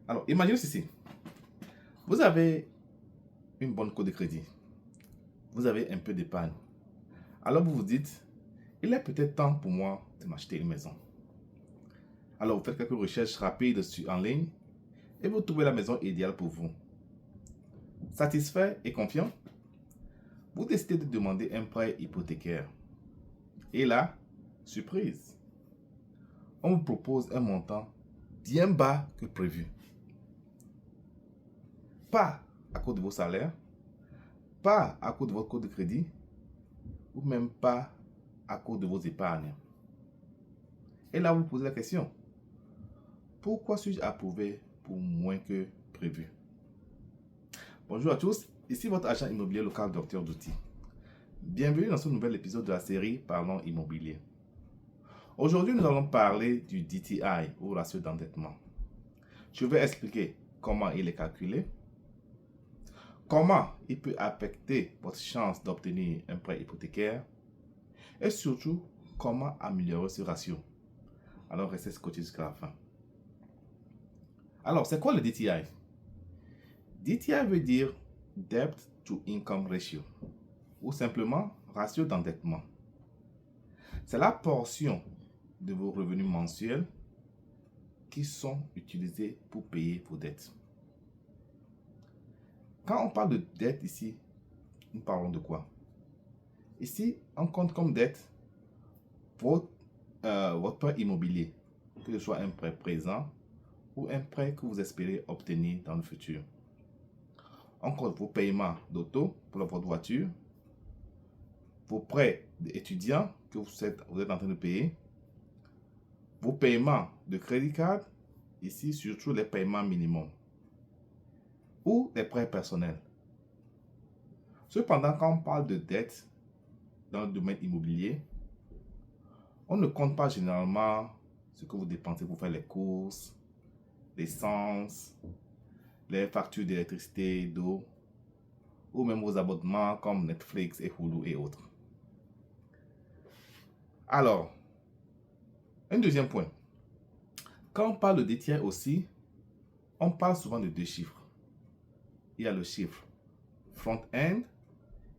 Alors, imaginez ceci. Vous avez une bonne cote de crédit. Vous avez un peu d'épargne. Alors, vous vous dites, il est peut-être temps pour moi de m'acheter une maison. Alors, vous faites quelques recherches rapides en ligne et vous trouvez la maison idéale pour vous. Satisfait et confiant, vous décidez de demander un prêt hypothécaire. Et là, surprise, on vous propose un montant bien bas que prévu. Pas à cause de vos salaires, pas à cause de votre code de crédit, ou même pas à cause de vos épargnes. Et là, vous posez la question, pourquoi suis-je approuvé pour moins que prévu? Bonjour à tous, ici votre agent immobilier local Dr Douty. Bienvenue dans ce nouvel épisode de la série Parlons Immobilier. Aujourd'hui, nous allons parler du DTI ou ratio d'endettement. Je vais expliquer comment il est calculé, comment il peut affecter votre chance d'obtenir un prêt hypothécaire et surtout comment améliorer ce ratio. Alors restez scotché jusqu'à la fin. Alors, c'est quoi le DTI? DTI veut dire Debt to Income Ratio ou simplement ratio d'endettement. C'est la portion de vos revenus mensuels qui sont utilisés pour payer vos dettes. Quand on parle de dette ici, nous parlons de quoi? Ici, on compte comme dette votre prêt immobilier, que ce soit un prêt présent ou un prêt que vous espérez obtenir dans le futur. On compte vos paiements d'auto pour votre voiture, vos prêts d'étudiants que vous êtes en train de payer, vos paiements de crédit card, ici surtout les paiements minimums, ou les prêts personnels. Cependant, quand on parle de dette dans le domaine immobilier, on ne compte pas généralement ce que vous dépensez pour faire les courses, l'essence, les factures d'électricité, d'eau, ou même vos abonnements comme Netflix et Hulu et autres. Alors, un deuxième point. Quand on parle de DTI aussi, on parle souvent de deux chiffres. Il y a le chiffre front-end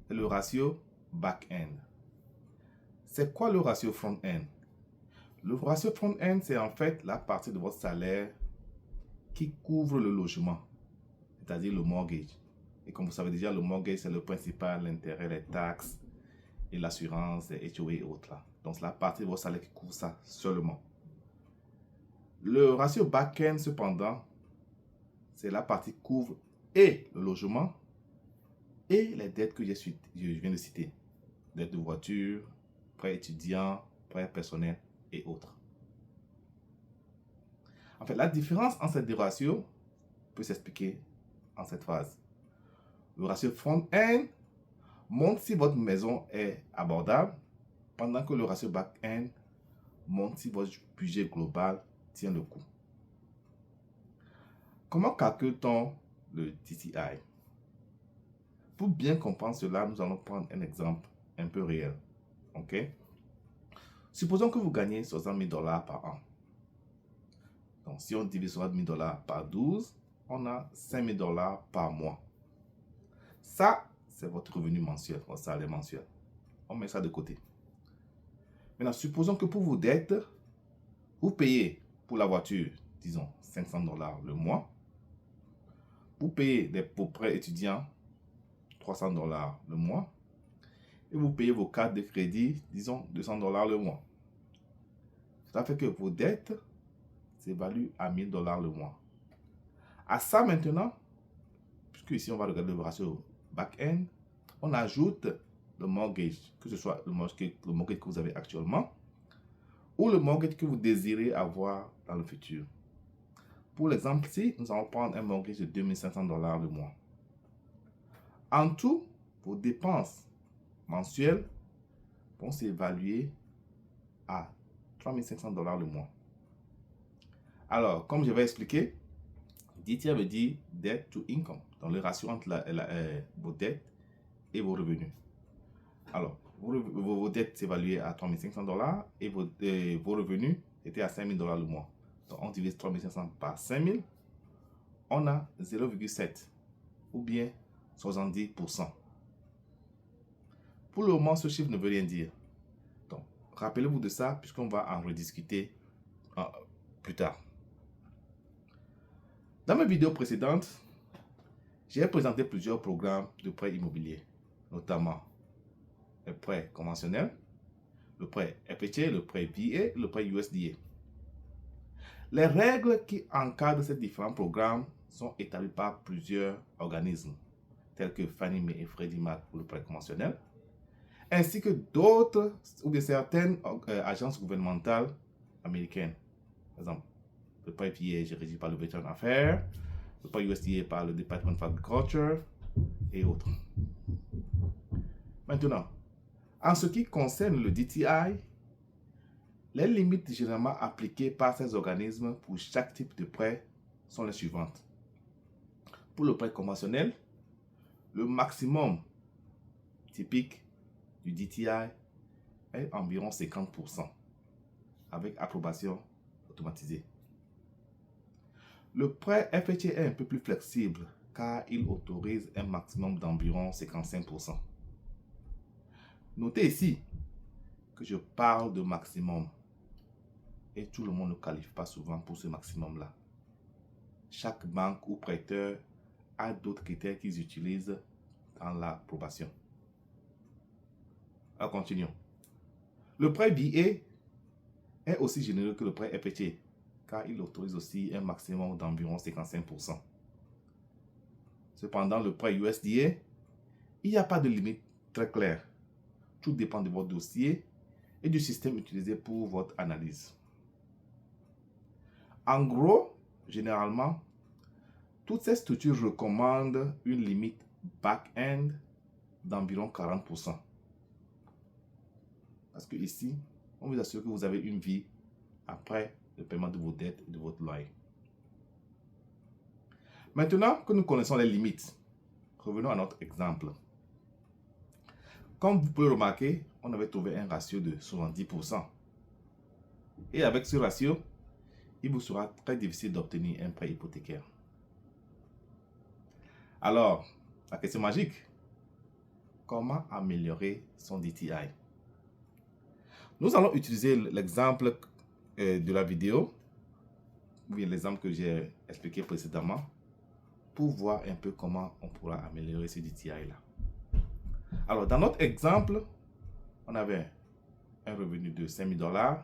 et le ratio back-end. C'est quoi le ratio front-end? Le ratio front-end, c'est en fait la partie de votre salaire qui couvre le logement, c'est-à-dire le mortgage. Et comme vous savez déjà, le mortgage, c'est le principal, l'intérêt, les taxes et l'assurance, les HOA et autres. Là. Donc, c'est la partie de votre salaire qui couvre ça seulement. Le ratio back-end, cependant, c'est la partie qui couvre et le logement et les dettes que je viens de citer. Dettes de voiture, prêts étudiants, prêts personnels et autres. En fait, la différence entre ces deux ratios peut s'expliquer en cette phrase. Le ratio front-end montre si votre maison est abordable, pendant que le ratio back-end montre si votre budget global tient le coup. Comment calcule-t-on le DTI? Pour bien comprendre cela, nous allons prendre un exemple un peu réel. Ok? Supposons que vous gagnez 60 000 $ par an. Donc, si on divise 60 000 $ par 12, on a 5 000 $ par mois. Ça, c'est votre revenu mensuel, votre salaire mensuel. On met ça de côté. Maintenant, supposons que pour vos dettes, vous payez pour la voiture, disons, 500 $ le mois. Vous payez pour prêts étudiants, 300 $ le mois. Et vous payez vos cartes de crédit, disons, 200 $ le mois. Ça fait que vos dettes s'évaluent à 1000 $ le mois. À ça maintenant, puisque ici on va regarder le ratio back-end, on ajoute le mortgage, que ce soit le mortgage que vous avez actuellement ou le mortgage que vous désirez avoir dans le futur. Pour l'exemple-ci, nous allons prendre un mortgage de 2500 $ le mois. En tout, vos dépenses mensuelles vont s'évaluer à 3500 $ le mois. Alors, comme je vais expliquer, DTI veut dire Debt to Income, dans le ratio entre vos dettes et vos revenus. Alors, vos dettes s'évaluaient à 3500 $ et vos revenus étaient à 5000 $ le mois. Donc, on divise 3500 par 5000, on a 0,7 ou bien 70%. Pour le moment, ce chiffre ne veut rien dire. Donc, rappelez-vous de ça puisqu'on va en rediscuter plus tard. Dans mes vidéos précédentes, j'ai présenté plusieurs programmes de prêts immobiliers, notamment le prêt conventionnel, le prêt FHA, le prêt VA, le prêt USDA. Les règles qui encadrent ces différents programmes sont établies par plusieurs organismes, tels que Fannie Mae et Freddie Mac pour le prêt conventionnel, ainsi que d'autres ou bien certaines agences gouvernementales américaines. Par exemple, le prêt VA est régi par le Veteran Affairs, le prêt USDA par le Department of Agriculture et autres. Maintenant, en ce qui concerne le DTI, les limites généralement appliquées par ces organismes pour chaque type de prêt sont les suivantes. Pour le prêt conventionnel, le maximum typique du DTI est environ 50% avec approbation automatisée. Le prêt FHA est un peu plus flexible car il autorise un maximum d'environ 55%. Notez ici que je parle de maximum et tout le monde ne qualifie pas souvent pour ce maximum-là. Chaque banque ou prêteur a d'autres critères qu'ils utilisent dans l'approbation. Alors, continuons. Le prêt VA est aussi généreux que le prêt FHA car il autorise aussi un maximum d'environ 55%. Cependant, le prêt USDA, il n'y a pas de limite très claire. Tout dépend de votre dossier et du système utilisé pour votre analyse. En gros, généralement, toutes ces structures recommandent une limite back-end d'environ 40%. Parce que ici, on vous assure que vous avez une vie après le paiement de vos dettes et de votre loyer. Maintenant que nous connaissons les limites, revenons à notre exemple. Comme vous pouvez remarquer, on avait trouvé un ratio de 70%. Et avec ce ratio, il vous sera très difficile d'obtenir un prêt hypothécaire. Alors, la question magique, comment améliorer son DTI? Nous allons utiliser l'exemple de la vidéo, ou bien l'exemple que j'ai expliqué précédemment, pour voir un peu comment on pourra améliorer ce DTI-là. Alors, dans notre exemple, on avait un revenu de 5 000 $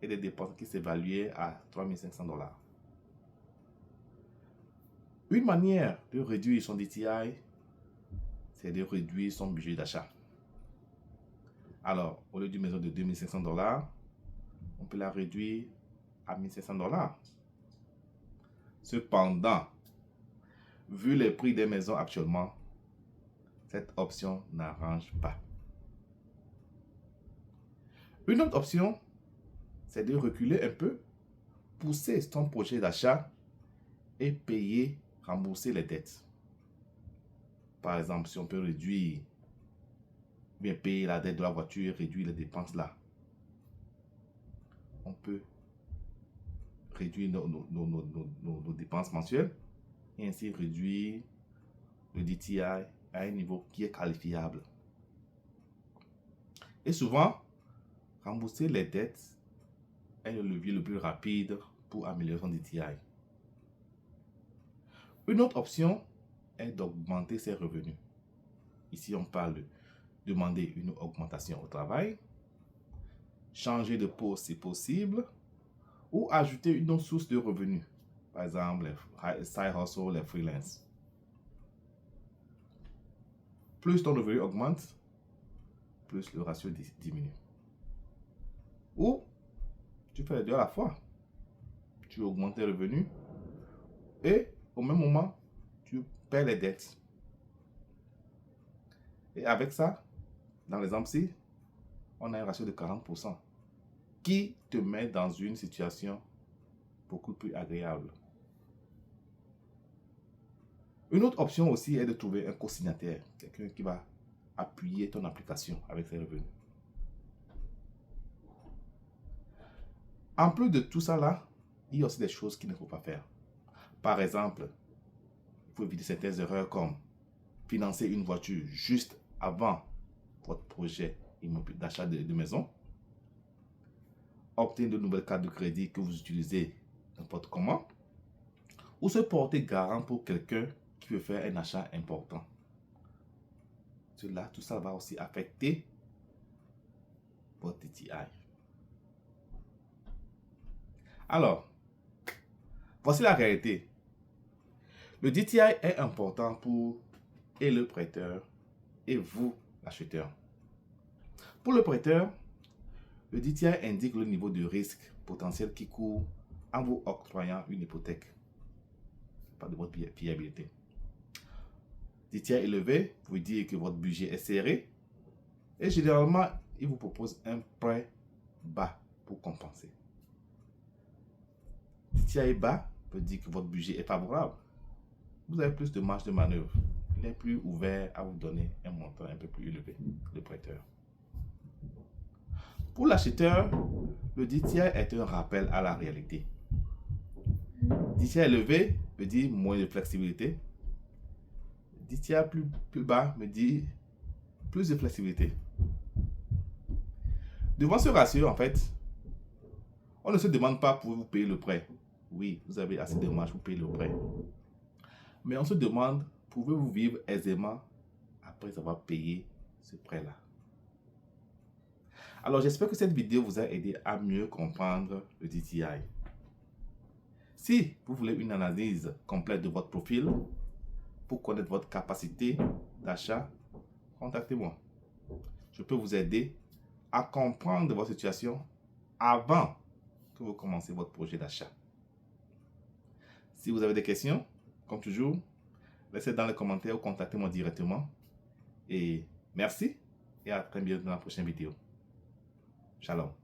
et des dépenses qui s'évaluaient à 3 500 $. Une manière de réduire son DTI, c'est de réduire son budget d'achat. Alors, au lieu d'une maison de 2 500 $, on peut la réduire à 1 500 $. Cependant, vu les prix des maisons actuellement, cette option n'arrange pas. Une autre option, c'est de reculer un peu, pousser ton projet d'achat et rembourser les dettes. Par exemple, si on peut réduire, bien payer la dette de la voiture et réduire les dépenses là, on peut réduire nos dépenses mensuelles et ainsi réduire le DTI à un niveau qui est qualifiable. Et souvent, rembourser les dettes est le levier le plus rapide pour améliorer son DTI. Une autre option est d'augmenter ses revenus. Ici, on parle de demander une augmentation au travail, changer de poste si possible, ou ajouter une autre source de revenus, par exemple les side hustle, les freelance. Plus ton revenu augmente, plus le ratio diminue. Ou tu fais les deux à la fois. Tu augmentes tes revenus et au même moment, tu paies les dettes. Et avec ça, dans l'exemple-ci, on a un ratio de 40% qui te met dans une situation beaucoup plus agréable. Une autre option aussi est de trouver un co-signataire, quelqu'un qui va appuyer ton application avec ses revenus. En plus de tout ça là, il y a aussi des choses qu'il ne faut pas faire. Par exemple, faut éviter certaines erreurs comme financer une voiture juste avant votre projet d'achat de maison, obtenir de nouvelles cartes de crédit que vous utilisez n'importe comment, ou se porter garant pour quelqu'un qui veut faire un achat important. Tout ça va aussi affecter votre DTI. Alors, voici la réalité. Le DTI est important pour et le prêteur et vous, l'acheteur. Pour le prêteur, le DTI indique le niveau de risque potentiel qui court en vous octroyant une hypothèque. Pas de votre fiabilité. DTI élevé veut dire que votre budget est serré et généralement, il vous propose un prêt bas pour compenser. DTI bas veut dire que votre budget est favorable. Vous avez plus de marge de manœuvre. Il est plus ouvert à vous donner un montant un peu plus élevé, le prêteur. Pour l'acheteur, le DTI est un rappel à la réalité. DTI élevé veut dire moins de flexibilité. DTI plus bas me dit plus de flexibilité. Devant ce ratio, en fait, on ne se demande pas pouvez-vous payer le prêt. Oui, vous avez assez de marge pour payer le prêt. Mais on se demande, pouvez-vous vivre aisément après avoir payé ce prêt-là? Alors, j'espère que cette vidéo vous a aidé à mieux comprendre le DTI. Si vous voulez une analyse complète de votre profil, pour connaître votre capacité d'achat, contactez-moi. Je peux vous aider à comprendre votre situation avant que vous commenciez votre projet d'achat. Si vous avez des questions, comme toujours, laissez dans les commentaires ou contactez-moi directement. Et merci et à très bientôt dans la prochaine vidéo. Shalom.